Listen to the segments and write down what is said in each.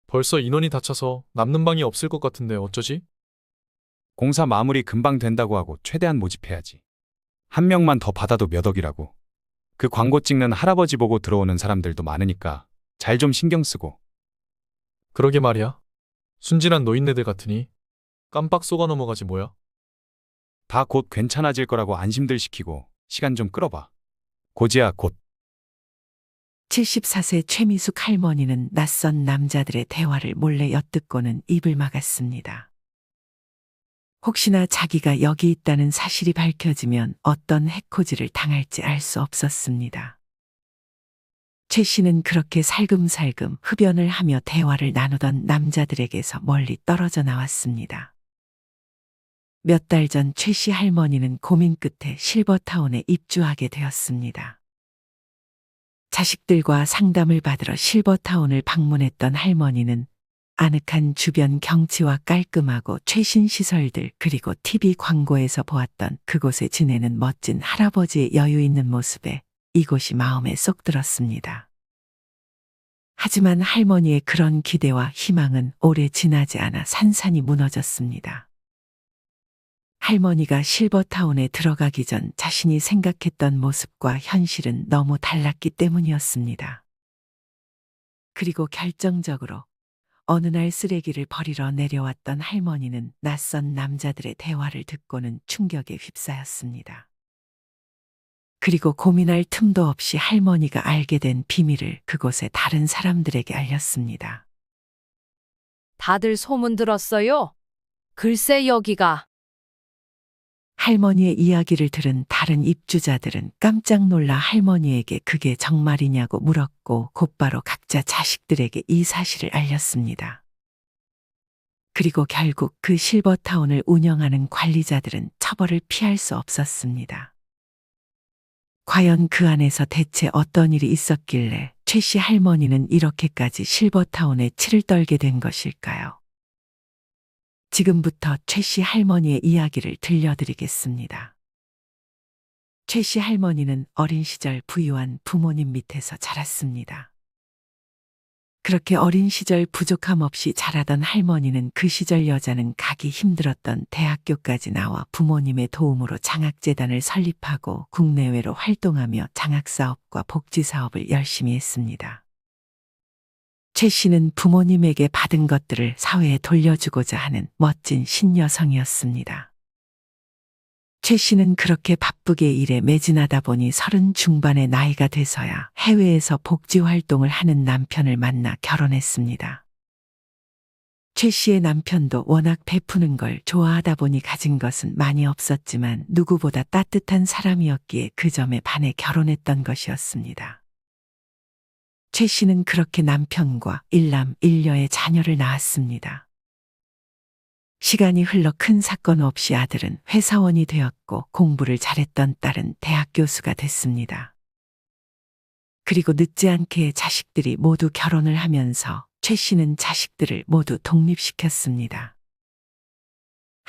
벌써 인원이 다 차서 남는 방이 없을 것 같은데 어쩌지? 공사 마무리 금방 된다고 하고 최대한 모집해야지. 한 명만 더 받아도 몇 억이라고. 그 광고 찍는 할아버지 보고 들어오는 사람들도 많으니까 잘 좀 신경 쓰고. 그러게 말이야. 순진한 노인네들 같으니 깜빡 속아 넘어가지 뭐야. 다 곧 괜찮아질 거라고 안심들 시키고 시간 좀 끌어봐. 고지야 곧. 74세 최미숙 할머니는 낯선 남자들의 대화를 몰래 엿듣고는 입을 막았습니다. 혹시나 자기가 여기 있다는 사실이 밝혀지면 어떤 해코지를 당할지 알 수 없었습니다. 최 씨는 그렇게 살금살금 흡연을 하며 대화를 나누던 남자들에게서 멀리 떨어져 나왔습니다. 몇 달 전 최 씨 할머니는 고민 끝에 실버타운에 입주하게 되었습니다. 자식들과 상담을 받으러 실버타운을 방문했던 할머니는 아늑한 주변 경치와 깔끔하고 최신 시설들 그리고 TV 광고에서 보았던 그곳에 지내는 멋진 할아버지의 여유 있는 모습에 이곳이 마음에 쏙 들었습니다. 하지만 할머니의 그런 기대와 희망은 오래 지나지 않아 산산이 무너졌습니다. 할머니가 실버타운에 들어가기 전 자신이 생각했던 모습과 현실은 너무 달랐기 때문이었습니다. 그리고 결정적으로 어느 날 쓰레기를 버리러 내려왔던 할머니는 낯선 남자들의 대화를 듣고는 충격에 휩싸였습니다. 그리고 고민할 틈도 없이 할머니가 알게 된 비밀을 그곳의 다른 사람들에게 알렸습니다. 다들 소문 들었어요? 글쎄 여기가. 할머니의 이야기를 들은 다른 입주자들은 깜짝 놀라 할머니에게 그게 정말이냐고 물었고 곧바로 각자 자식들에게 이 사실을 알렸습니다. 그리고 결국 그 실버타운을 운영하는 관리자들은 처벌을 피할 수 없었습니다. 과연 그 안에서 대체 어떤 일이 있었길래 최 씨 할머니는 이렇게까지 실버타운에 치를 떨게 된 것일까요? 지금부터 최 씨 할머니의 이야기를 들려드리겠습니다. 최 씨 할머니는 어린 시절 부유한 부모님 밑에서 자랐습니다. 그렇게 어린 시절 부족함 없이 자라던 할머니는 그 시절 여자는 가기 힘들었던 대학교까지 나와 부모님의 도움으로 장학재단을 설립하고 국내외로 활동하며 장학사업과 복지사업을 열심히 했습니다. 최 씨는 부모님에게 받은 것들을 사회에 돌려주고자 하는 멋진 신여성이었습니다. 최 씨는 그렇게 바쁘게 일에 매진하다 보니 30 중반의 나이가 돼서야 해외에서 복지활동을 하는 남편을 만나 결혼했습니다. 최 씨의 남편도 워낙 베푸는 걸 좋아하다 보니 가진 것은 많이 없었지만 누구보다 따뜻한 사람이었기에 그 점에 반해 결혼했던 것이었습니다. 최 씨는 그렇게 남편과 일남 일녀의 자녀를 낳았습니다. 시간이 흘러 큰 사건 없이 아들은 회사원이 되었고 공부를 잘했던 딸은 대학 교수가 됐습니다. 그리고 늦지 않게 자식들이 모두 결혼을 하면서 최 씨는 자식들을 모두 독립시켰습니다.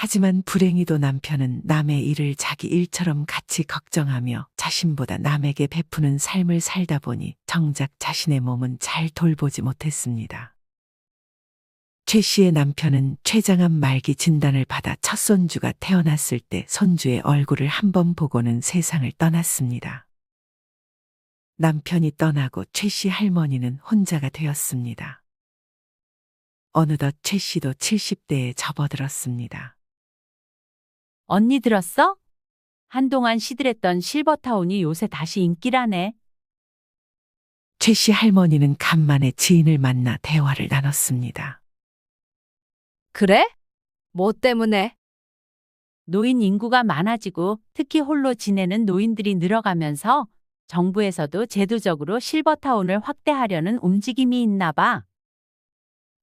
하지만 불행히도 남편은 남의 일을 자기 일처럼 같이 걱정하며 자신보다 남에게 베푸는 삶을 살다 보니 정작 자신의 몸은 잘 돌보지 못했습니다. 최 씨의 남편은 췌장암 말기 진단을 받아 첫 손주가 태어났을 때 손주의 얼굴을 한번 보고는 세상을 떠났습니다. 남편이 떠나고 최 씨 할머니는 혼자가 되었습니다. 어느덧 최 씨도 70대에 접어들었습니다. 언니 들었어? 한동안 시들했던 실버타운이 요새 다시 인기라네. 최 씨 할머니는 간만에 지인을 만나 대화를 나눴습니다. 그래? 뭐 때문에? 노인 인구가 많아지고 특히 홀로 지내는 노인들이 늘어가면서 정부에서도 제도적으로 실버타운을 확대하려는 움직임이 있나 봐.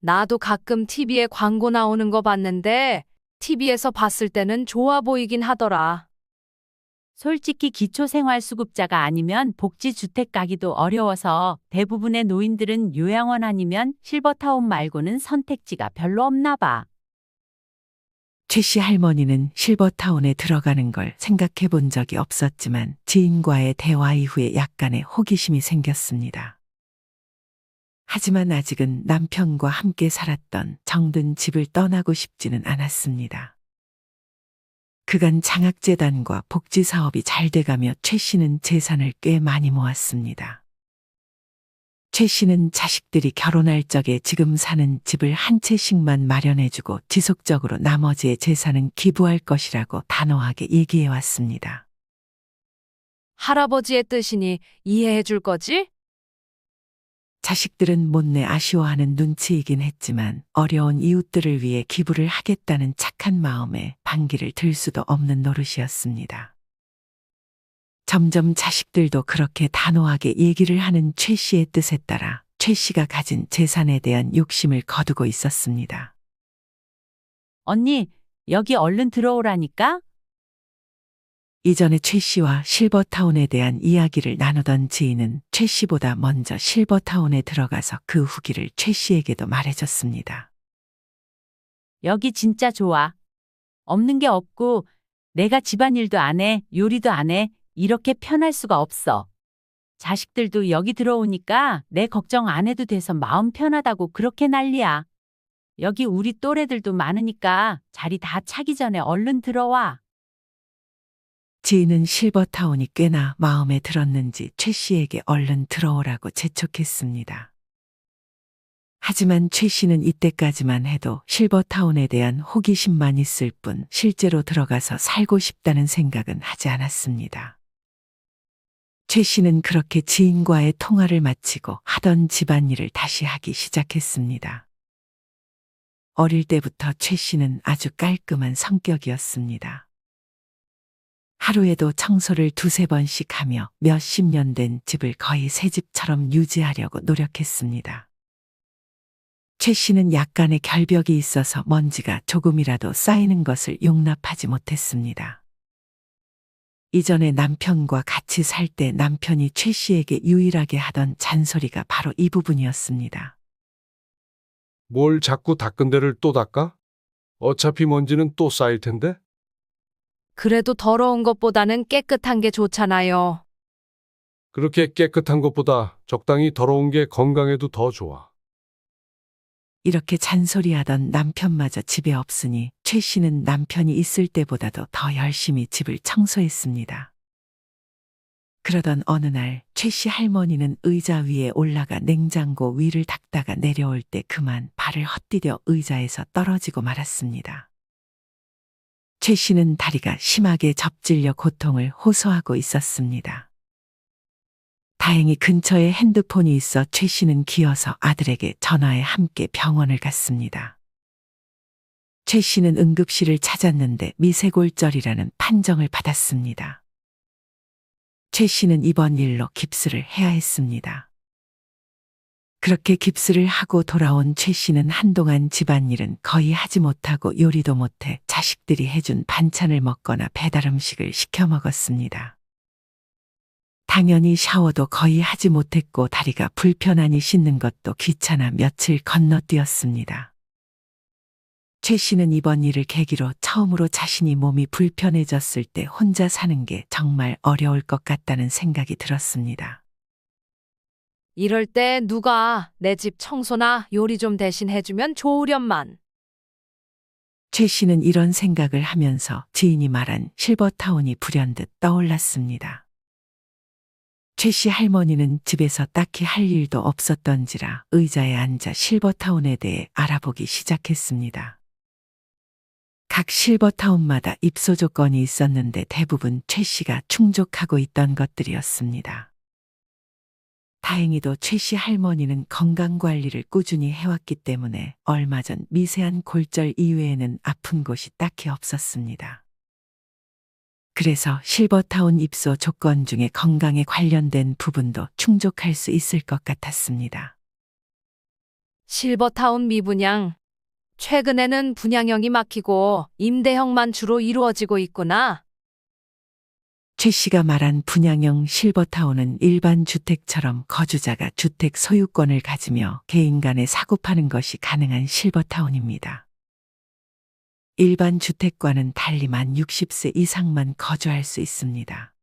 나도 가끔 TV에 광고 나오는 거 봤는데 TV에서 봤을 때는 좋아 보이긴 하더라. 솔직히 기초생활수급자가 아니면 복지주택 가기도 어려워서 대부분의 노인들은 요양원 아니면 실버타운 말고는 선택지가 별로 없나 봐. 최 씨 할머니는 실버타운에 들어가는 걸 생각해 본 적이 없었지만 지인과의 대화 이후에 약간의 호기심이 생겼습니다. 하지만 아직은 남편과 함께 살았던 정든 집을 떠나고 싶지는 않았습니다. 그간 장학재단과 복지사업이 잘 돼가며 최 씨는 재산을 꽤 많이 모았습니다. 최 씨는 자식들이 결혼할 적에 지금 사는 집을 한 채씩만 마련해주고 지속적으로 나머지의 재산은 기부할 것이라고 단호하게 얘기해 왔습니다. 할아버지의 뜻이니 이해해 줄 거지? 자식들은 못내 아쉬워하는 눈치이긴 했지만 어려운 이웃들을 위해 기부를 하겠다는 착한 마음에 반기를 들 수도 없는 노릇이었습니다. 점점 자식들도 그렇게 단호하게 얘기를 하는 최 씨의 뜻에 따라 최 씨가 가진 재산에 대한 욕심을 거두고 있었습니다. 언니, 여기 얼른 들어오라니까? 이전에 최 씨와 실버타운에 대한 이야기를 나누던 지인은 최 씨보다 먼저 실버타운에 들어가서 그 후기를 최 씨에게도 말해줬습니다. 여기 진짜 좋아. 없는 게 없고 내가 집안일도 안 해, 요리도 안 해. 이렇게 편할 수가 없어. 자식들도 여기 들어오니까 내 걱정 안 해도 돼서 마음 편하다고 그렇게 난리야. 여기 우리 또래들도 많으니까 자리 다 차기 전에 얼른 들어와. 지인은 실버타운이 꽤나 마음에 들었는지 최 씨에게 얼른 들어오라고 재촉했습니다. 하지만 최 씨는 이때까지만 해도 실버타운에 대한 호기심만 있을 뿐 실제로 들어가서 살고 싶다는 생각은 하지 않았습니다. 최 씨는 그렇게 지인과의 통화를 마치고 하던 집안일을 다시 하기 시작했습니다. 어릴 때부터 최 씨는 아주 깔끔한 성격이었습니다. 하루에도 청소를 두세 번씩 하며 몇십 년 된 집을 거의 새 집처럼 유지하려고 노력했습니다. 최 씨는 약간의 결벽이 있어서 먼지가 조금이라도 쌓이는 것을 용납하지 못했습니다. 이전에 남편과 같이 살 때 남편이 최 씨에게 유일하게 하던 잔소리가 바로 이 부분이었습니다. 뭘 자꾸 닦은 데를 또 닦아? 어차피 먼지는 또 쌓일 텐데? 그래도 더러운 것보다는 깨끗한 게 좋잖아요. 그렇게 깨끗한 것보다 적당히 더러운 게 건강에도 더 좋아. 이렇게 잔소리하던 남편마저 집에 없으니 최 씨는 남편이 있을 때보다도 더 열심히 집을 청소했습니다. 그러던 어느 날 최 씨 할머니는 의자 위에 올라가 냉장고 위를 닦다가 내려올 때 그만 발을 헛디뎌 의자에서 떨어지고 말았습니다. 최 씨는 다리가 심하게 접질려 고통을 호소하고 있었습니다. 다행히 근처에 핸드폰이 있어 최 씨는 기어서 아들에게 전화해 함께 병원을 갔습니다. 최 씨는 응급실을 찾았는데 미세골절이라는 판정을 받았습니다. 최 씨는 이번 일로 깁스를 해야 했습니다. 그렇게 깁스를 하고 돌아온 최 씨는 한동안 집안일은 거의 하지 못하고 요리도 못해 자식들이 해준 반찬을 먹거나 배달 음식을 시켜 먹었습니다. 당연히 샤워도 거의 하지 못했고 다리가 불편하니 씻는 것도 귀찮아 며칠 건너뛰었습니다. 최 씨는 이번 일을 계기로 처음으로 자신이 몸이 불편해졌을 때 혼자 사는 게 정말 어려울 것 같다는 생각이 들었습니다. 이럴 때 누가 내 집 청소나 요리 좀 대신 해주면 좋으련만. 최 씨는 이런 생각을 하면서 지인이 말한 실버타운이 불현듯 떠올랐습니다. 최 씨 할머니는 집에서 딱히 할 일도 없었던지라 의자에 앉아 실버타운에 대해 알아보기 시작했습니다. 각 실버타운마다 입소 조건이 있었는데 대부분 최 씨가 충족하고 있던 것들이었습니다. 다행히도 최 씨 할머니는 건강관리를 꾸준히 해왔기 때문에 얼마 전 미세한 골절 이외에는 아픈 곳이 딱히 없었습니다. 그래서 실버타운 입소 조건 중에 건강에 관련된 부분도 충족할 수 있을 것 같았습니다. 실버타운 미분양. 최근에는 분양형이 막히고 임대형만 주로 이루어지고 있구나. 최 씨가 말한 분양형 실버타운은 일반 주택처럼 거주자가 주택 소유권을 가지며 개인 간에 사고 파는 것이 가능한 실버타운입니다. 일반 주택과는 달리 만 60세 이상만 거주할 수 있습니다.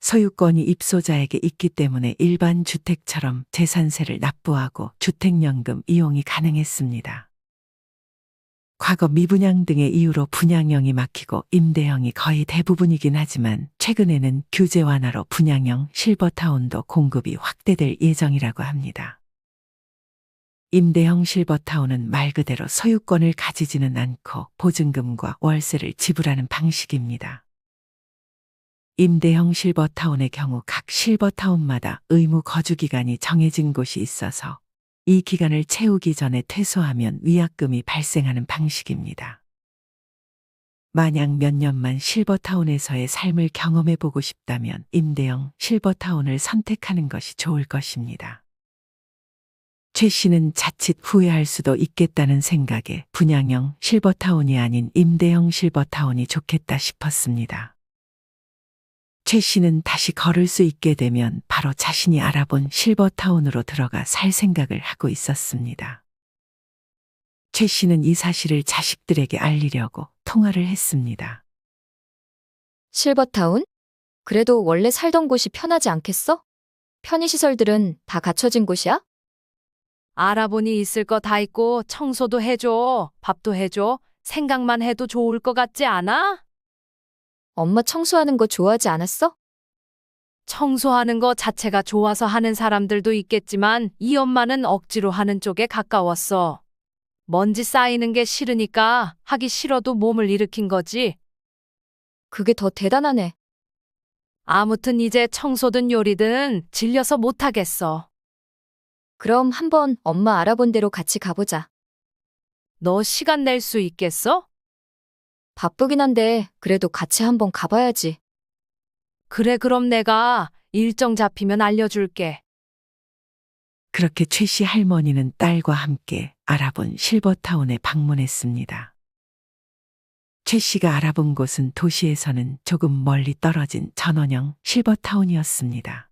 소유권이 입소자에게 있기 때문에 일반 주택처럼 재산세를 납부하고 주택연금 이용이 가능했습니다. 과거 미분양 등의 이유로 분양형이 막히고 임대형이 거의 대부분이긴 하지만 최근에는 규제 완화로 분양형 실버타운도 공급이 확대될 예정이라고 합니다. 임대형 실버타운은 말 그대로 소유권을 가지지는 않고 보증금과 월세를 지불하는 방식입니다. 임대형 실버타운의 경우 각 실버타운마다 의무 거주 기간이 정해진 곳이 있어서 이 기간을 채우기 전에 퇴소하면 위약금이 발생하는 방식입니다. 만약 몇 년만 실버타운에서의 삶을 경험해 보고 싶다면 임대형 실버타운을 선택하는 것이 좋을 것입니다. 최 씨는 자칫 후회할 수도 있겠다는 생각에 분양형 실버타운이 아닌 임대형 실버타운이 좋겠다 싶었습니다. 최 씨는 다시 걸을 수 있게 되면 바로 자신이 알아본 실버타운으로 들어가 살 생각을 하고 있었습니다. 최 씨는 이 사실을 자식들에게 알리려고 통화를 했습니다. 실버타운? 그래도 원래 살던 곳이 편하지 않겠어? 편의시설들은 다 갖춰진 곳이야? 알아보니 있을 거 다 있고 청소도 해줘, 밥도 해줘. 생각만 해도 좋을 것 같지 않아? 엄마 청소하는 거 좋아하지 않았어? 청소하는 거 자체가 좋아서 하는 사람들도 있겠지만 이 엄마는 억지로 하는 쪽에 가까웠어. 먼지 쌓이는 게 싫으니까 하기 싫어도 몸을 일으킨 거지. 그게 더 대단하네. 아무튼 이제 청소든 요리든 질려서 못하겠어. 그럼 한번 엄마 알아본 대로 같이 가보자. 너 시간 낼 수 있겠어? 바쁘긴 한데 그래도 같이 한번 가봐야지. 그래, 그럼 내가 일정 잡히면 알려줄게. 그렇게 최 씨 할머니는 딸과 함께 알아본 실버타운에 방문했습니다. 최 씨가 알아본 곳은 도시에서는 조금 멀리 떨어진 전원형 실버타운이었습니다.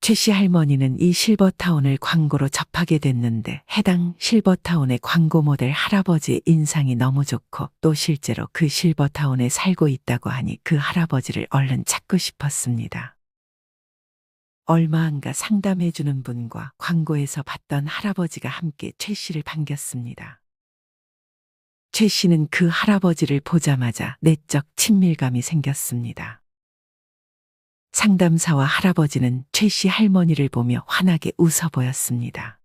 최 씨 할머니는 이 실버타운을 광고로 접하게 됐는데 해당 실버타운의 광고 모델 할아버지의 인상이 너무 좋고 또 실제로 그 실버타운에 살고 있다고 하니 그 할아버지를 얼른 찾고 싶었습니다. 얼마 안가 상담해주는 분과 광고에서 봤던 할아버지가 함께 최 씨를 반겼습니다. 최 씨는 그 할아버지를 보자마자 내적 친밀감이 생겼습니다. 상담사와 할아버지는 최 씨 할머니를 보며 환하게 웃어 보였습니다.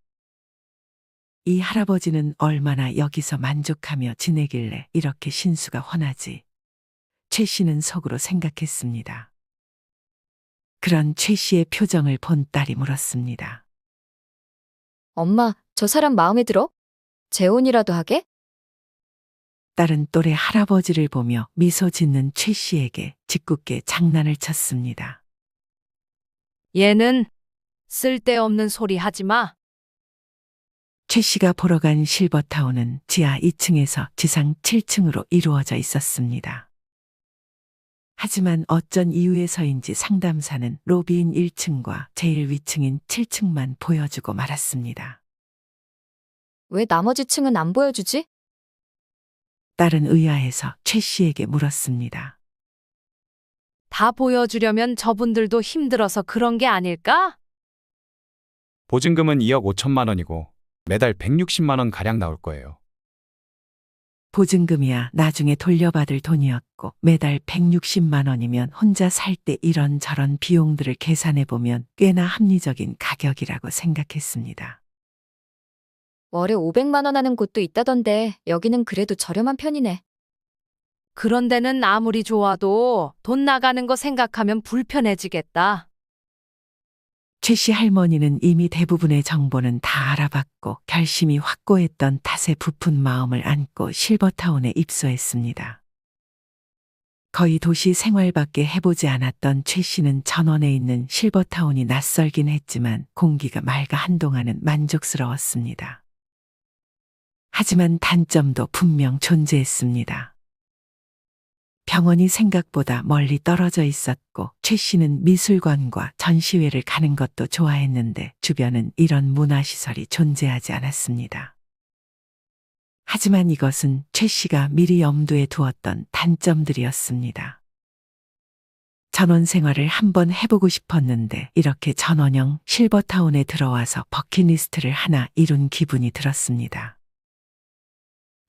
이 할아버지는 얼마나 여기서 만족하며 지내길래 이렇게 신수가 훤하지? 최 씨는 속으로 생각했습니다. 그런 최 씨의 표정을 본 딸이 물었습니다. 엄마, 저 사람 마음에 들어? 재혼이라도 하게? 딸은 또래 할아버지를 보며 미소 짓는 최 씨에게 짓궂게 장난을 쳤습니다. 얘는 쓸데없는 소리 하지 마. 최 씨가 보러 간 실버타운은 지하 2층에서 지상 7층으로 이루어져 있었습니다. 하지만 어쩐 이유에서인지 상담사는 로비인 1층과 제일 위층인 7층만 보여주고 말았습니다. 왜 나머지 층은 안 보여주지? 딸은 의아해서 최 씨에게 물었습니다. 다 보여주려면 저분들도 힘들어서 그런 게 아닐까? 보증금은 2억 5천만 원이고 매달 160만 원 가량 나올 거예요. 보증금이야 나중에 돌려받을 돈이었고 매달 160만 원이면 혼자 살 때 이런저런 비용들을 계산해보면 꽤나 합리적인 가격이라고 생각했습니다. 월에 500만 원 하는 곳도 있다던데 여기는 그래도 저렴한 편이네. 그런 데는 아무리 좋아도 돈 나가는 거 생각하면 불편해지겠다. 최 씨 할머니는 이미 대부분의 정보는 다 알아봤고 결심이 확고했던 탓에 부푼 마음을 안고 실버타운에 입소했습니다. 거의 도시 생활밖에 해보지 않았던 최 씨는 전원에 있는 실버타운이 낯설긴 했지만 공기가 맑아 한동안은 만족스러웠습니다. 하지만 단점도 분명 존재했습니다. 병원이 생각보다 멀리 떨어져 있었고 최 씨는 미술관과 전시회를 가는 것도 좋아했는데 주변은 이런 문화시설이 존재하지 않았습니다. 하지만 이것은 최 씨가 미리 염두에 두었던 단점들이었습니다. 전원 생활을 한번 해보고 싶었는데 이렇게 전원형 실버타운에 들어와서 버킷리스트를 하나 이룬 기분이 들었습니다.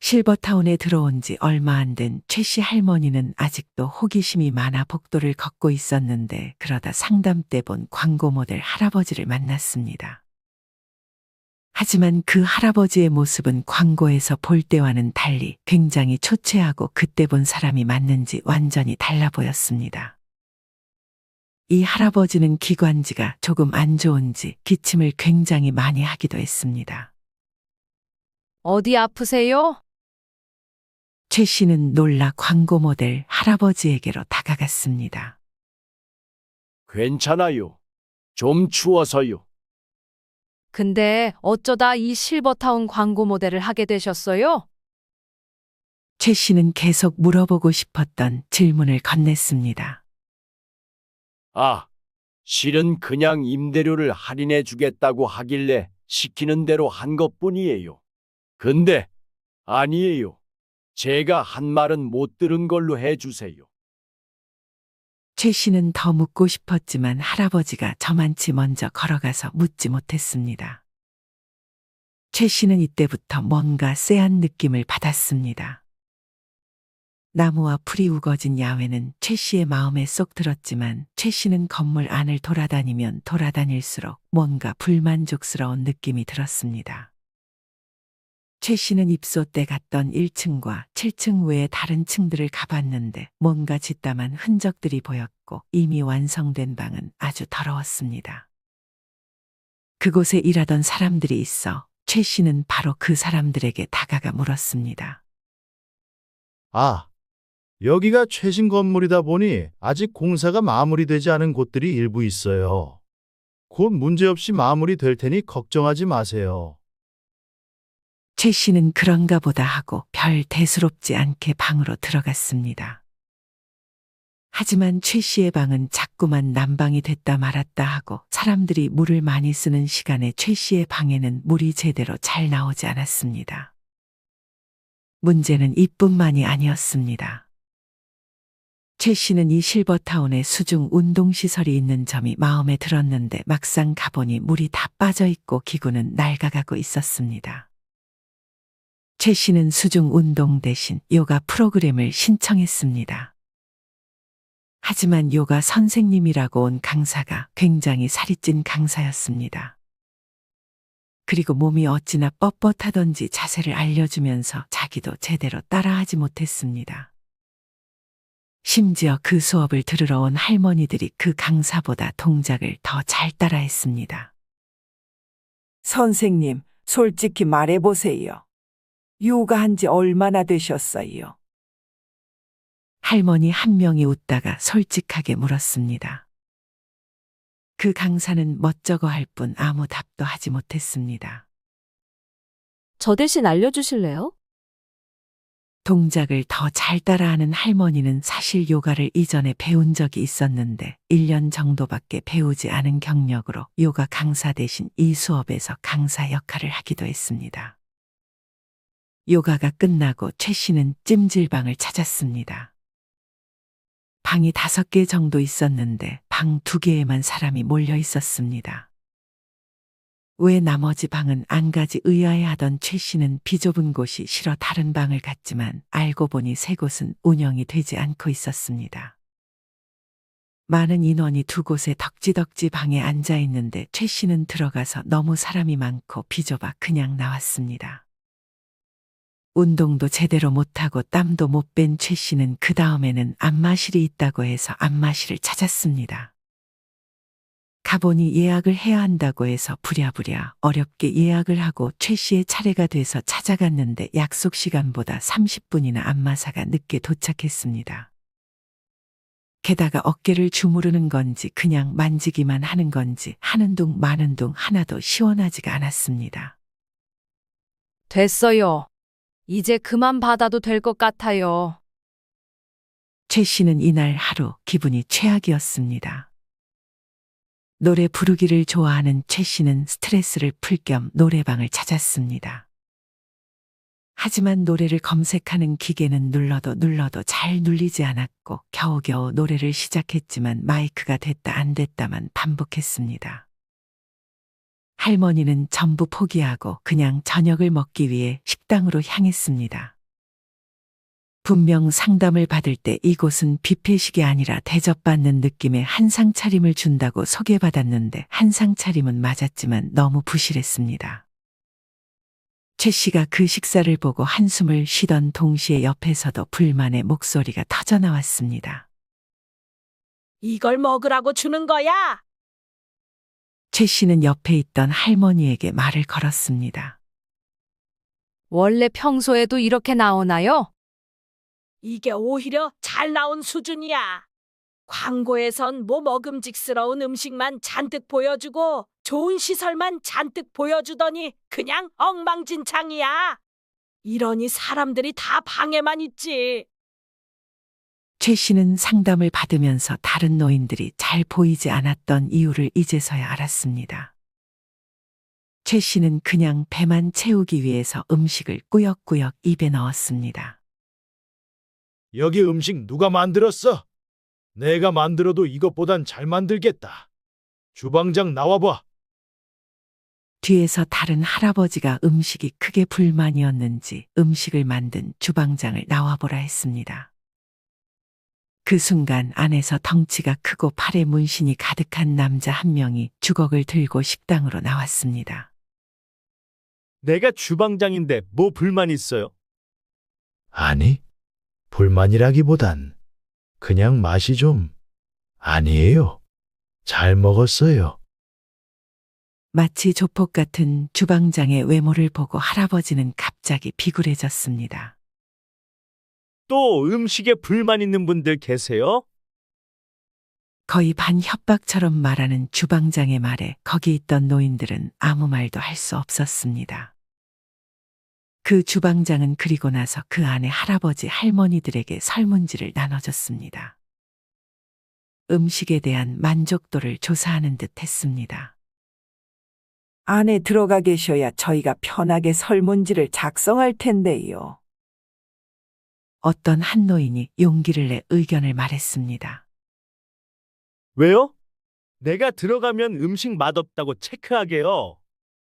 실버타운에 들어온 지 얼마 안 된 최 씨 할머니는 아직도 호기심이 많아 복도를 걷고 있었는데 그러다 상담 때 본 광고 모델 할아버지를 만났습니다. 하지만 그 할아버지의 모습은 광고에서 볼 때와는 달리 굉장히 초췌하고 그때 본 사람이 맞는지 완전히 달라 보였습니다. 이 할아버지는 기관지가 조금 안 좋은지 기침을 굉장히 많이 하기도 했습니다. 어디 아프세요? 최 씨는 놀라 광고 모델 할아버지에게로 다가갔습니다. 괜찮아요. 좀 추워서요. 근데 어쩌다 이 실버타운 광고 모델을 하게 되셨어요? 최 씨는 계속 물어보고 싶었던 질문을 건넸습니다. 아, 실은 그냥 임대료를 할인해 주겠다고 하길래 시키는 대로 한 것뿐이에요. 근데 아니에요. 제가 한 말은 못 들은 걸로 해 주세요. 최 씨는 더 묻고 싶었지만 할아버지가 저만치 먼저 걸어가서 묻지 못했습니다. 최 씨는 이때부터 뭔가 쎄한 느낌을 받았습니다. 나무와 풀이 우거진 야외는 최 씨의 마음에 쏙 들었지만 최 씨는 건물 안을 돌아다니면 돌아다닐수록 뭔가 불만족스러운 느낌이 들었습니다. 최 씨는 입소 때 갔던 1층과 7층 외의 다른 층들을 가봤는데 뭔가 짓담한 흔적들이 보였고 이미 완성된 방은 아주 더러웠습니다. 그곳에 일하던 사람들이 있어 최 씨는 바로 그 사람들에게 다가가 물었습니다. 아, 여기가 최신 건물이다 보니 아직 공사가 마무리되지 않은 곳들이 일부 있어요. 곧 문제없이 마무리될 테니 걱정하지 마세요. 최 씨는 그런가 보다 하고 별 대수롭지 않게 방으로 들어갔습니다. 하지만 최 씨의 방은 자꾸만 난방이 됐다 말았다 하고 사람들이 물을 많이 쓰는 시간에 최 씨의 방에는 물이 제대로 잘 나오지 않았습니다. 문제는 이뿐만이 아니었습니다. 최 씨는 이 실버타운에 수중 운동시설이 있는 점이 마음에 들었는데 막상 가보니 물이 다 빠져 있고 기구는 낡아가고 있었습니다. 최 씨는 수중 운동 대신 요가 프로그램을 신청했습니다. 하지만 요가 선생님이라고 온 강사가 굉장히 살이 찐 강사였습니다. 그리고 몸이 어찌나 뻣뻣하던지 자세를 알려주면서 자기도 제대로 따라하지 못했습니다. 심지어 그 수업을 들으러 온 할머니들이 그 강사보다 동작을 더 잘 따라했습니다. 선생님, 솔직히 말해보세요. 요가한 지 얼마나 되셨어요? 할머니 한 명이 웃다가 솔직하게 물었습니다. 그 강사는 멋쩍어 할 뿐 아무 답도 하지 못했습니다. 저 대신 알려주실래요? 동작을 더 잘 따라하는 할머니는 사실 요가를 이전에 배운 적이 있었는데 1년 정도밖에 배우지 않은 경력으로 요가 강사 대신 이 수업에서 강사 역할을 하기도 했습니다. 요가가 끝나고 최 씨는 찜질방을 찾았습니다. 방이 5개 정도 있었는데 방 2개에만 사람이 몰려 있었습니다. 왜 나머지 방은 안 가지 의아해하던 최 씨는 비좁은 곳이 싫어 다른 방을 갔지만 알고 보니 세 곳은 운영이 되지 않고 있었습니다. 많은 인원이 2곳의 덕지덕지 방에 앉아 있는데 최 씨는 들어가서 너무 사람이 많고 비좁아 그냥 나왔습니다. 운동도 제대로 못하고 땀도 못 뺀 최 씨는 그 다음에는 안마실이 있다고 해서 안마실을 찾았습니다. 가보니 예약을 해야 한다고 해서 부랴부랴 어렵게 예약을 하고 최 씨의 차례가 돼서 찾아갔는데 약속 시간보다 30분이나 안마사가 늦게 도착했습니다. 게다가 어깨를 주무르는 건지 그냥 만지기만 하는 건지 하는 둥 마는 둥 하나도 시원하지가 않았습니다. 됐어요. 이제 그만 받아도 될 것 같아요. 최 씨는 이날 하루 기분이 최악이었습니다. 노래 부르기를 좋아하는 최 씨는 스트레스를 풀 겸 노래방을 찾았습니다. 하지만 노래를 검색하는 기계는 눌러도 잘 눌리지 않았고 겨우겨우 노래를 시작했지만 마이크가 됐다 안 됐다만 반복했습니다. 할머니는 전부 포기하고 그냥 저녁을 먹기 위해 식당으로 향했습니다. 분명 상담을 받을 때 이곳은 뷔페식이 아니라 대접받는 느낌의 한상 차림을 준다고 소개받았는데 한상 차림은 맞았지만 너무 부실했습니다. 최 씨가 그 식사를 보고 한숨을 쉬던 동시에 옆에서도 불만의 목소리가 터져나왔습니다. 이걸 먹으라고 주는 거야? 최 씨는 옆에 있던 할머니에게 말을 걸었습니다. 원래 평소에도 이렇게 나오나요? 이게 오히려 잘 나온 수준이야. 광고에선 뭐 먹음직스러운 음식만 잔뜩 보여주고 좋은 시설만 잔뜩 보여주더니 그냥 엉망진창이야. 이러니 사람들이 다 방에만 있지. 최 씨는 상담을 받으면서 다른 노인들이 잘 보이지 않았던 이유를 이제서야 알았습니다. 최 씨는 그냥 배만 채우기 위해서 음식을 꾸역꾸역 입에 넣었습니다. 여기 음식 누가 만들었어? 내가 만들어도 이것보단 잘 만들겠다. 주방장 나와봐. 뒤에서 다른 할아버지가 음식이 크게 불만이었는지 음식을 만든 주방장을 나와보라 했습니다. 그 순간 안에서 덩치가 크고 팔에 문신이 가득한 남자 한 명이 주걱을 들고 식당으로 나왔습니다. 내가 주방장인데 뭐 불만 있어요? 아니, 불만이라기보단 그냥 맛이 좀 아니에요. 잘 먹었어요. 마치 조폭 같은 주방장의 외모를 보고 할아버지는 갑자기 비굴해졌습니다. 또 음식에 불만 있는 분들 계세요? 거의 반협박처럼 말하는 주방장의 말에 거기 있던 노인들은 아무 말도 할 수 없었습니다. 그 주방장은 그리고 나서 그 안에 할아버지 할머니들에게 설문지를 나눠줬습니다. 음식에 대한 만족도를 조사하는 듯 했습니다. 안에 들어가 계셔야 저희가 편하게 설문지를 작성할 텐데요. 어떤 한 노인이 용기를 내 의견을 말했습니다. 왜요? 내가 들어가면 음식 맛없다고 체크하게요.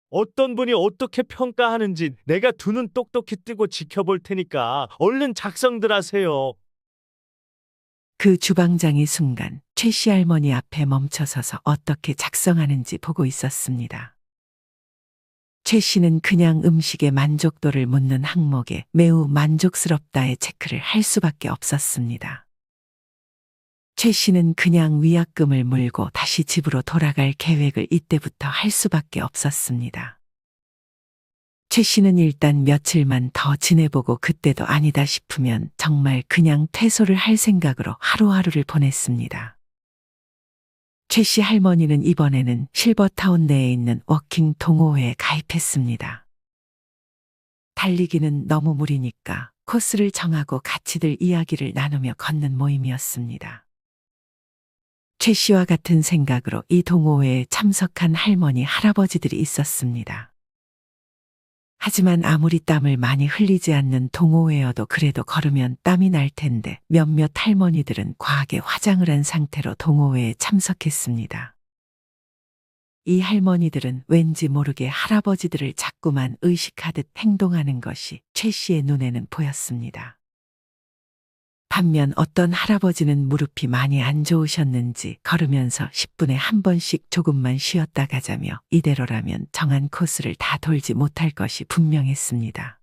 어떤 분이 어떻게 평가하는지 내가 두 눈 똑똑히 뜨고 지켜볼 테니까 얼른 작성들 하세요. 그 주방장이 순간 최 씨 할머니 앞에 멈춰서서 어떻게 작성하는지 보고 있었습니다. 최 씨는 그냥 음식의 만족도를 묻는 항목에 매우 만족스럽다의 체크를 할 수밖에 없었습니다. 최 씨는 그냥 위약금을 물고 다시 집으로 돌아갈 계획을 이때부터 할 수밖에 없었습니다. 최 씨는 일단 며칠만 더 지내보고 그때도 아니다 싶으면 정말 그냥 퇴소를 할 생각으로 하루하루를 보냈습니다. 최 씨 할머니는 이번에는 실버타운 내에 있는 워킹 동호회에 가입했습니다. 달리기는 너무 무리니까 코스를 정하고 같이들 이야기를 나누며 걷는 모임이었습니다. 최 씨와 같은 생각으로 이 동호회에 참석한 할머니, 할아버지들이 있었습니다. 하지만 아무리 땀을 많이 흘리지 않는 동호회여도 그래도 걸으면 땀이 날 텐데 몇몇 할머니들은 과하게 화장을 한 상태로 동호회에 참석했습니다. 이 할머니들은 왠지 모르게 할아버지들을 자꾸만 의식하듯 행동하는 것이 최 씨의 눈에는 보였습니다. 반면 어떤 할아버지는 무릎이 많이 안 좋으셨는지 걸으면서 10분에 한 번씩 조금만 쉬었다 가자며 이대로라면 정한 코스를 다 돌지 못할 것이 분명했습니다.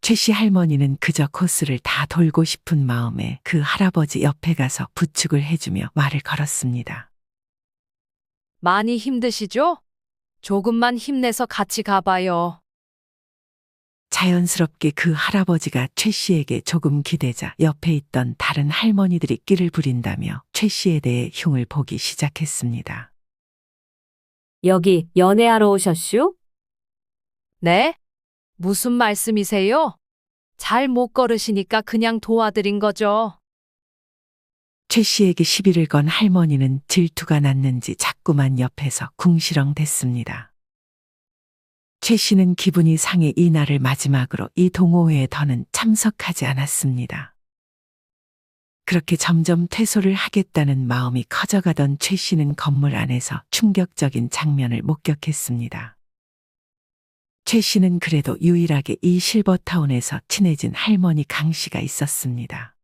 최 씨 할머니는 그저 코스를 다 돌고 싶은 마음에 그 할아버지 옆에 가서 부축을 해주며 말을 걸었습니다. 많이 힘드시죠? 조금만 힘내서 같이 가봐요. 자연스럽게 그 할아버지가 최 씨에게 조금 기대자 옆에 있던 다른 할머니들이 끼를 부린다며 최 씨에 대해 흉을 보기 시작했습니다. 여기 연애하러 오셨슈? 네? 무슨 말씀이세요? 잘 못 걸으시니까 그냥 도와드린 거죠. 최 씨에게 시비를 건 할머니는 질투가 났는지 자꾸만 옆에서 궁시렁댔습니다. 최 씨는 기분이 상해 이날을 마지막으로 이 동호회에 더는 참석하지 않았습니다. 그렇게 점점 퇴소를 하겠다는 마음이 커져가던 최 씨는 건물 안에서 충격적인 장면을 목격했습니다. 최 씨는 그래도 유일하게 이 실버타운에서 친해진 할머니 강 씨가 있었습니다.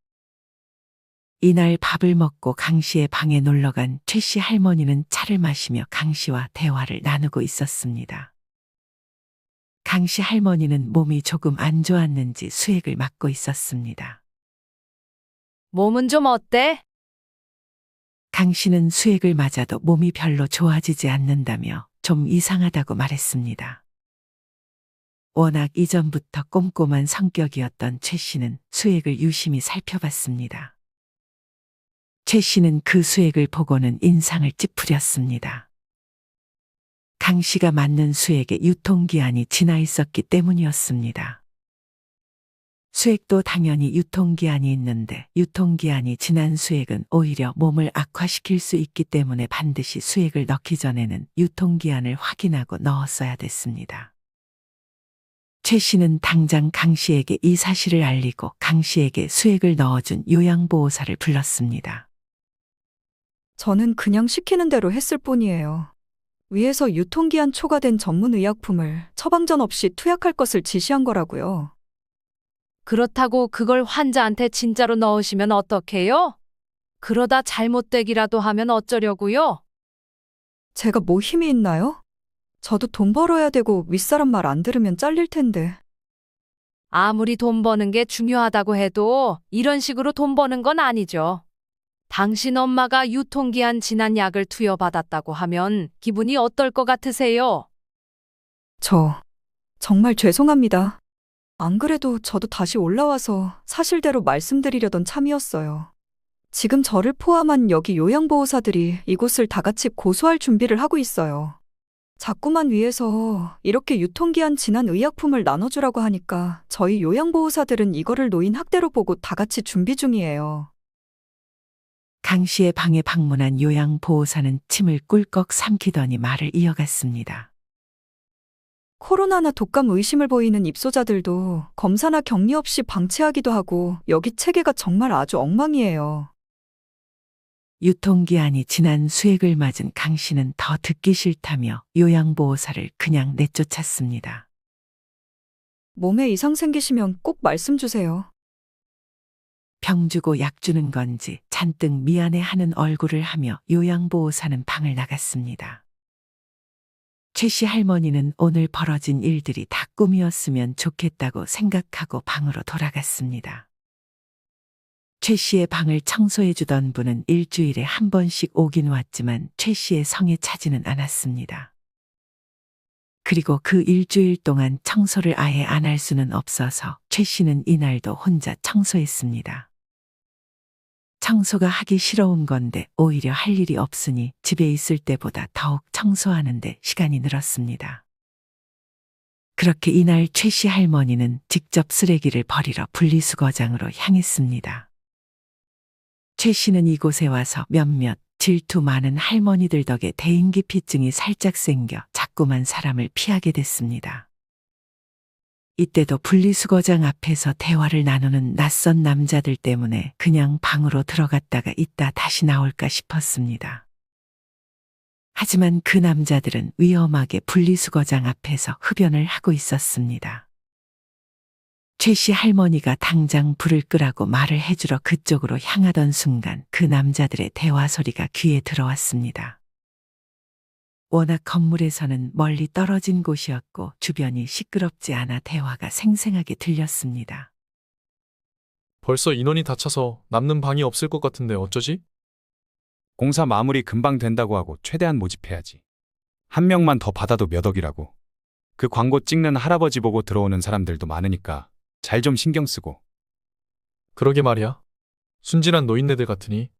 이날 밥을 먹고 강 씨의 방에 놀러간 최 씨 할머니는 차를 마시며 강 씨와 대화를 나누고 있었습니다. 강 씨 할머니는 몸이 조금 안 좋았는지 수액을 맞고 있었습니다. 몸은 좀 어때? 강 씨는 수액을 맞아도 몸이 별로 좋아지지 않는다며 좀 이상하다고 말했습니다. 워낙 이전부터 꼼꼼한 성격이었던 최 씨는 수액을 유심히 살펴봤습니다. 최 씨는 그 수액을 보고는 인상을 찌푸렸습니다. 강 씨가 맞는 수액의 유통기한이 지나 있었기 때문이었습니다. 수액도 당연히 유통기한이 있는데 유통기한이 지난 수액은 오히려 몸을 악화시킬 수 있기 때문에 반드시 수액을 넣기 전에는 유통기한을 확인하고 넣었어야 됐습니다. 최 씨는 당장 강 씨에게 이 사실을 알리고 강 씨에게 수액을 넣어준 요양보호사를 불렀습니다. 저는 그냥 시키는 대로 했을 뿐이에요. 위에서 유통기한 초과된 전문 의약품을 처방전 없이 투약할 것을 지시한 거라고요. 그렇다고 그걸 환자한테 진짜로 넣으시면 어떡해요? 그러다 잘못되기라도 하면 어쩌려고요? 제가 뭐 힘이 있나요? 저도 돈 벌어야 되고 윗사람 말 안 들으면 잘릴 텐데. 아무리 돈 버는 게 중요하다고 해도 이런 식으로 돈 버는 건 아니죠. 당신 엄마가 유통기한 지난 약을 투여받았다고 하면 기분이 어떨 것 같으세요? 정말 죄송합니다. 안 그래도 저도 다시 올라와서 사실대로 말씀드리려던 참이었어요. 지금 저를 포함한 여기 요양보호사들이 이곳을 다 같이 고소할 준비를 하고 있어요. 자꾸만 위에서 이렇게 유통기한 지난 의약품을 나눠주라고 하니까 저희 요양보호사들은 이거를 노인 학대로 보고 다 같이 준비 중이에요. 강 씨의 방에 방문한 요양보호사는 침을 꿀꺽 삼키더니 말을 이어갔습니다. 코로나나 독감 의심을 보이는 입소자들도 검사나 격리 없이 방치하기도 하고 여기 체계가 정말 아주 엉망이에요. 유통기한이 지난 수액을 맞은 강 씨는 더 듣기 싫다며 요양보호사를 그냥 내쫓았습니다. 몸에 이상 생기시면 꼭 말씀 주세요. 병 주고 약 주는 건지 잔뜩 미안해하는 얼굴을 하며 요양보호사는 방을 나갔습니다. 최 씨 할머니는 오늘 벌어진 일들이 다 꿈이었으면 좋겠다고 생각하고 방으로 돌아갔습니다. 최 씨의 방을 청소해 주던 분은 일주일에 한 번씩 오긴 왔지만 최 씨의 성에 차지는 않았습니다. 그리고 그 일주일 동안 청소를 아예 안 할 수는 없어서 최 씨는 이날도 혼자 청소했습니다. 청소가 하기 싫어온 건데 오히려 할 일이 없으니 집에 있을 때보다 더욱 청소하는데 시간이 늘었습니다. 그렇게 이날 최 씨 할머니는 직접 쓰레기를 버리러 분리수거장으로 향했습니다. 최 씨는 이곳에 와서 몇몇 질투 많은 할머니들 덕에 대인기피증이 살짝 생겨 자꾸만 사람을 피하게 됐습니다. 이때도 분리수거장 앞에서 대화를 나누는 낯선 남자들 때문에 그냥 방으로 들어갔다가 있다 다시 나올까 싶었습니다. 하지만 그 남자들은 위험하게 분리수거장 앞에서 흡연을 하고 있었습니다. 최 씨 할머니가 당장 불을 끄라고 말을 해주러 그쪽으로 향하던 순간 그 남자들의 대화 소리가 귀에 들어왔습니다. 워낙 건물에서는 멀리 떨어진 곳이었고 주변이 시끄럽지 않아 대화가 생생하게 들렸습니다. 벌써 인원이 다 차서 남는 방이 없을 것 같은데 어쩌지? 공사 마무리 금방 된다고 하고 최대한 모집해야지. 한 명만 더 받아도 몇 억이라고. 그 광고 찍는 할아버지 보고 들어오는 사람들도 많으니까 잘 좀 신경 쓰고. 그러게 말이야. 순진한 노인네들 같으니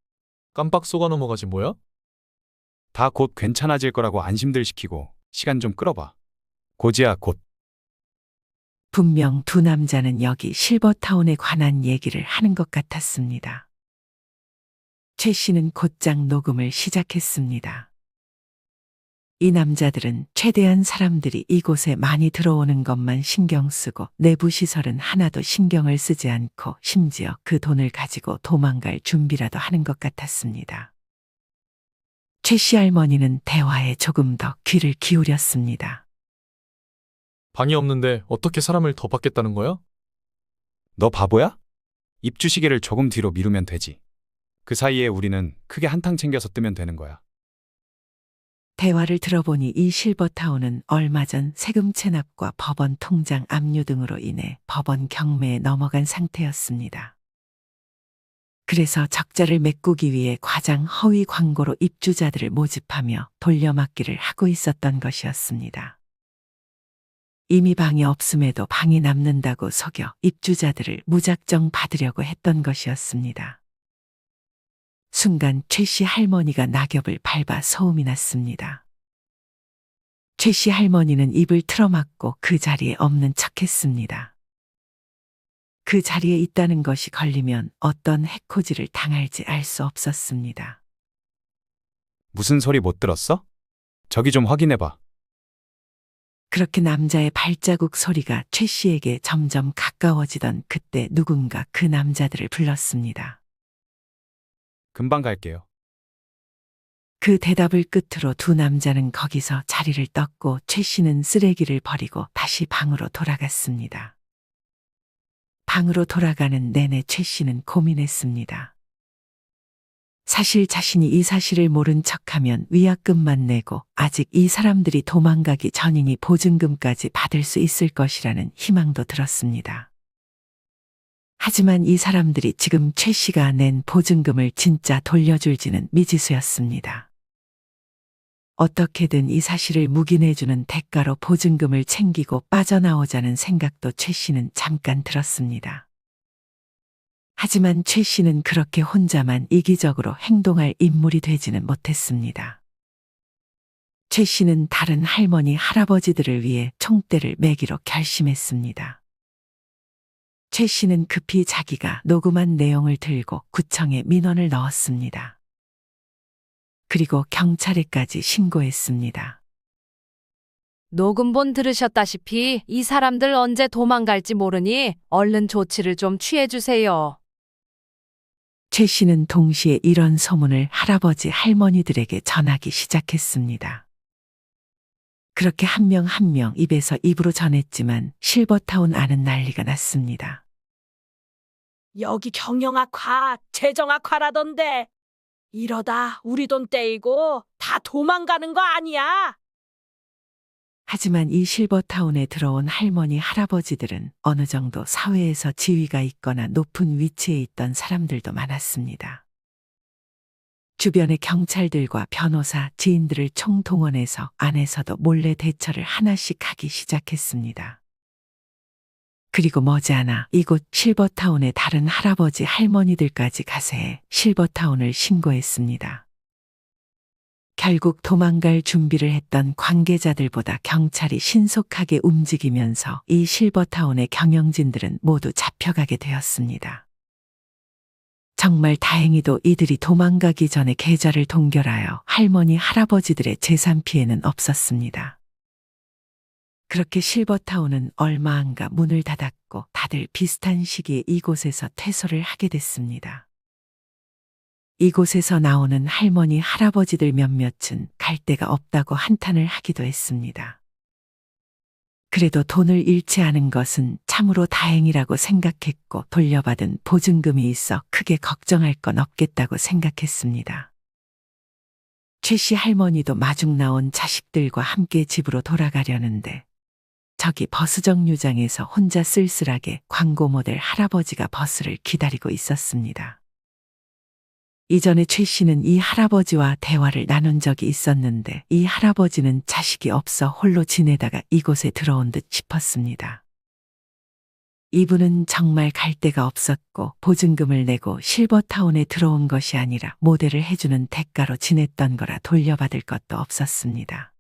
깜빡 속아 넘어가지 뭐야? 다 곧 괜찮아질 거라고 안심들 시키고 시간 좀 끌어봐. 고지야 곧. 분명 두 남자는 여기 실버타운에 관한 얘기를 하는 것 같았습니다. 최 씨는 곧장 녹음을 시작했습니다. 이 남자들은 최대한 사람들이 이곳에 많이 들어오는 것만 신경 쓰고 내부 시설은 하나도 신경을 쓰지 않고 심지어 그 돈을 가지고 도망갈 준비라도 하는 것 같았습니다. 최 씨 할머니는 대화에 조금 더 귀를 기울였습니다. 방이 없는데 어떻게 사람을 더 받겠다는 거야? 너 바보야? 입주시개를 조금 뒤로 미루면 되지. 그 사이에 우리는 크게 한탕 챙겨서 뜨면 되는 거야. 대화를 들어보니 이 실버타운은 얼마 전 세금 체납과 법원 통장 압류 등으로 인해 법원 경매에 넘어간 상태였습니다. 그래서 적자를 메꾸기 위해 과장 허위 광고로 입주자들을 모집하며 돌려막기를 하고 있었던 것이었습니다. 이미 방이 없음에도 방이 남는다고 속여 입주자들을 무작정 받으려고 했던 것이었습니다. 순간 최 씨 할머니가 낙엽을 밟아 소음이 났습니다. 최 씨 할머니는 입을 틀어막고 그 자리에 없는 척했습니다. 그 자리에 있다는 것이 걸리면 어떤 해코지를 당할지 알 수 없었습니다. 무슨 소리 못 들었어? 저기 좀 확인해봐. 그렇게 남자의 발자국 소리가 최 씨에게 점점 가까워지던 그때 누군가 그 남자들을 불렀습니다. 금방 갈게요. 그 대답을 끝으로 두 남자는 거기서 자리를 떴고 최 씨는 쓰레기를 버리고 다시 방으로 돌아갔습니다. 방으로 돌아가는 내내 최 씨는 고민했습니다. 사실 자신이 이 사실을 모른 척하면 위약금만 내고 아직 이 사람들이 도망가기 전이니 보증금까지 받을 수 있을 것이라는 희망도 들었습니다. 하지만 이 사람들이 지금 최 씨가 낸 보증금을 진짜 돌려줄지는 미지수였습니다. 어떻게든 이 사실을 묵인해주는 대가로 보증금을 챙기고 빠져나오자는 생각도 최 씨는 잠깐 들었습니다. 하지만 최 씨는 그렇게 혼자만 이기적으로 행동할 인물이 되지는 못했습니다. 최 씨는 다른 할머니, 할아버지들을 위해 총대를 매기로 결심했습니다. 최 씨는 급히 자기가 녹음한 내용을 들고 구청에 민원을 넣었습니다. 그리고 경찰에까지 신고했습니다. 녹음본 들으셨다시피 이 사람들 언제 도망갈지 모르니 얼른 조치를 좀 취해주세요. 최 씨는 동시에 이런 소문을 할아버지, 할머니들에게 전하기 시작했습니다. 그렇게 한 명 한 명 입에서 입으로 전했지만 실버타운 안은 난리가 났습니다. 여기 경영악화, 재정악화라던데 이러다 우리 돈 떼이고 다 도망가는 거 아니야? 하지만 이 실버타운에 들어온 할머니, 할아버지들은 어느 정도 사회에서 지위가 있거나 높은 위치에 있던 사람들도 많았습니다. 주변의 경찰들과 변호사, 지인들을 총동원해서 안에서도 몰래 대처를 하나씩 하기 시작했습니다. 그리고 머지않아 이곳 실버타운의 다른 할아버지, 할머니들까지 가세해 실버타운을 신고했습니다. 결국 도망갈 준비를 했던 관계자들보다 경찰이 신속하게 움직이면서 이 실버타운의 경영진들은 모두 잡혀가게 되었습니다. 정말 다행히도 이들이 도망가기 전에 계좌를 동결하여 할머니, 할아버지들의 재산 피해는 없었습니다. 그렇게 실버타운은 얼마 안가 문을 닫았고 다들 비슷한 시기에 이곳에서 퇴소를 하게 됐습니다. 이곳에서 나오는 할머니, 할아버지들 몇몇은 갈 데가 없다고 한탄을 하기도 했습니다. 그래도 돈을 잃지 않은 것은 참으로 다행이라고 생각했고 돌려받은 보증금이 있어 크게 걱정할 건 없겠다고 생각했습니다. 최 씨 할머니도 마중 나온 자식들과 함께 집으로 돌아가려는데 저기 버스 정류장에서 혼자 쓸쓸하게 광고 모델 할아버지가 버스를 기다리고 있었습니다. 이전에 최 씨는 이 할아버지와 대화를 나눈 적이 있었는데 이 할아버지는 자식이 없어 홀로 지내다가 이곳에 들어온 듯 싶었습니다. 이분은 정말 갈 데가 없었고 보증금을 내고 실버타운에 들어온 것이 아니라 모델을 해주는 대가로 지냈던 거라 돌려받을 것도 없었습니다.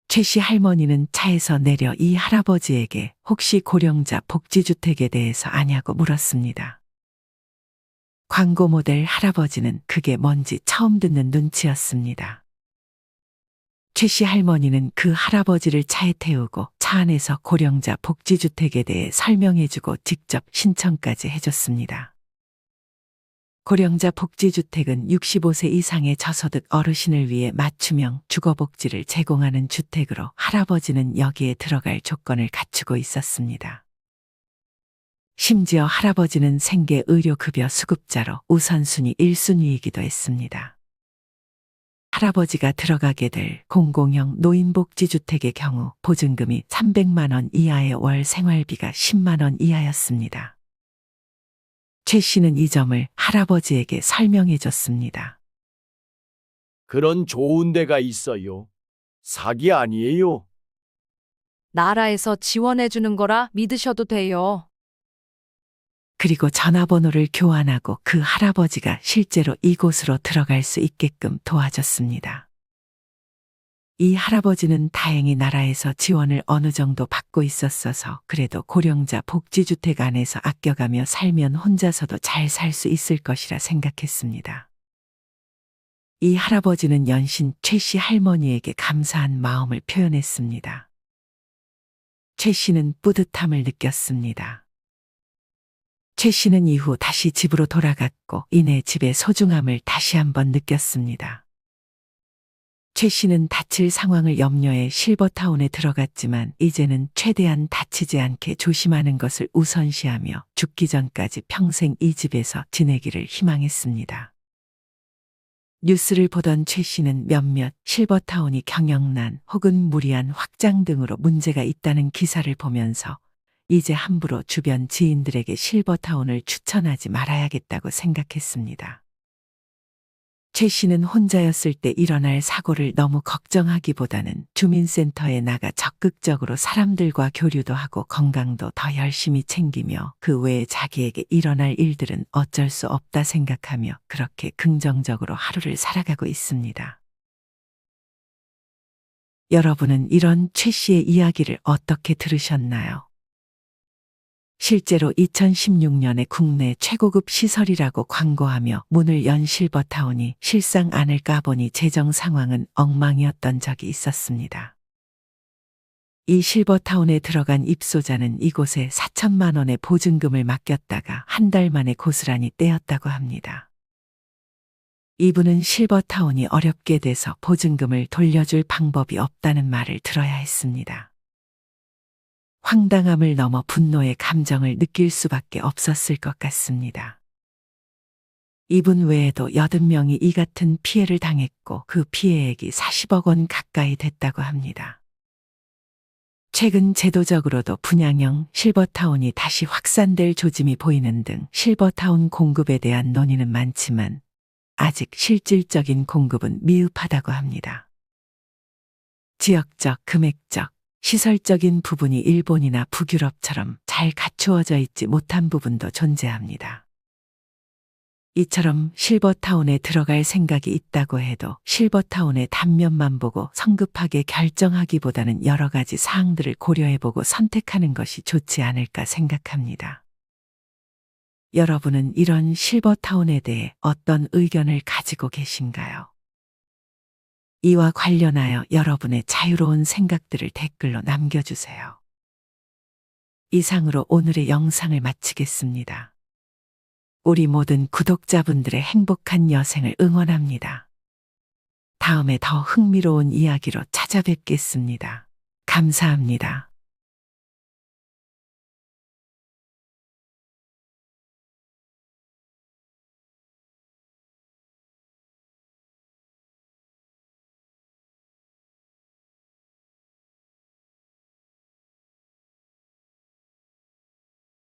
최 씨 할머니는 차에서 내려 이 할아버지에게 혹시 고령자 복지주택에 대해서 아냐고 물었습니다. 광고 모델 할아버지는 그게 뭔지 처음 듣는 눈치였습니다. 최 씨 할머니는 그 할아버지를 차에 태우고 차 안에서 고령자 복지주택에 대해 설명해주고 직접 신청까지 해줬습니다. 고령자 복지주택은 65세 이상의 저소득 어르신을 위해 맞춤형 주거복지를 제공하는 주택으로 할아버지는 여기에 들어갈 조건을 갖추고 있었습니다. 심지어 할아버지는 생계 의료급여 수급자로 우선순위 1순위이기도 했습니다. 할아버지가 들어가게 될 공공형 노인복지주택의 경우 보증금이 300만 원 이하의 월 생활비가 10만 원 이하였습니다. 최 씨는 이 점을 할아버지에게 설명해 줬습니다. 그런 좋은 데가 있어요. 사기 아니에요. 나라에서 지원해 주는 거라 믿으셔도 돼요. 그리고 전화번호를 교환하고 그 할아버지가 실제로 이곳으로 들어갈 수 있게끔 도와줬습니다. 이 할아버지는 다행히 나라에서 지원을 어느 정도 받고 있었어서 그래도 고령자 복지주택 안에서 아껴가며 살면 혼자서도 잘 살 수 있을 것이라 생각했습니다. 이 할아버지는 연신 최 씨 할머니에게 감사한 마음을 표현했습니다. 최 씨는 뿌듯함을 느꼈습니다. 최 씨는 이후 다시 집으로 돌아갔고 이내 집의 소중함을 다시 한번 느꼈습니다. 최 씨는 다칠 상황을 염려해 실버타운에 들어갔지만 이제는 최대한 다치지 않게 조심하는 것을 우선시하며 죽기 전까지 평생 이 집에서 지내기를 희망했습니다. 뉴스를 보던 최 씨는 몇몇 실버타운이 경영난 혹은 무리한 확장 등으로 문제가 있다는 기사를 보면서 이제 함부로 주변 지인들에게 실버타운을 추천하지 말아야겠다고 생각했습니다. 최 씨는 혼자였을 때 일어날 사고를 너무 걱정하기보다는 주민센터에 나가 적극적으로 사람들과 교류도 하고 건강도 더 열심히 챙기며 그 외에 자기에게 일어날 일들은 어쩔 수 없다 생각하며 그렇게 긍정적으로 하루를 살아가고 있습니다. 여러분은 이런 최 씨의 이야기를 어떻게 들으셨나요? 실제로 2016년에 국내 최고급 시설이라고 광고하며 문을 연 실버타운이 실상 안을 까보니 재정 상황은 엉망이었던 적이 있었습니다. 이 실버타운에 들어간 입소자는 이곳에 4천만 원의 보증금을 맡겼다가 한 달 만에 고스란히 떼었다고 합니다. 이분은 실버타운이 어렵게 돼서 보증금을 돌려줄 방법이 없다는 말을 들어야 했습니다. 황당함을 넘어 분노의 감정을 느낄 수밖에 없었을 것 같습니다. 이분 외에도 80명이 이 같은 피해를 당했고 그 피해액이 40억 원 가까이 됐다고 합니다. 최근 제도적으로도 분양형 실버타운이 다시 확산될 조짐이 보이는 등 실버타운 공급에 대한 논의는 많지만 아직 실질적인 공급은 미흡하다고 합니다. 지역적, 금액적, 시설적인 부분이 일본이나 북유럽처럼 잘 갖추어져 있지 못한 부분도 존재합니다. 이처럼 실버타운에 들어갈 생각이 있다고 해도 실버타운의 단면만 보고 성급하게 결정하기보다는 여러 가지 사항들을 고려해보고 선택하는 것이 좋지 않을까 생각합니다. 여러분은 이런 실버타운에 대해 어떤 의견을 가지고 계신가요? 이와 관련하여 여러분의 자유로운 생각들을 댓글로 남겨주세요. 이상으로 오늘의 영상을 마치겠습니다. 우리 모든 구독자분들의 행복한 여생을 응원합니다. 다음에 더 흥미로운 이야기로 찾아뵙겠습니다. 감사합니다.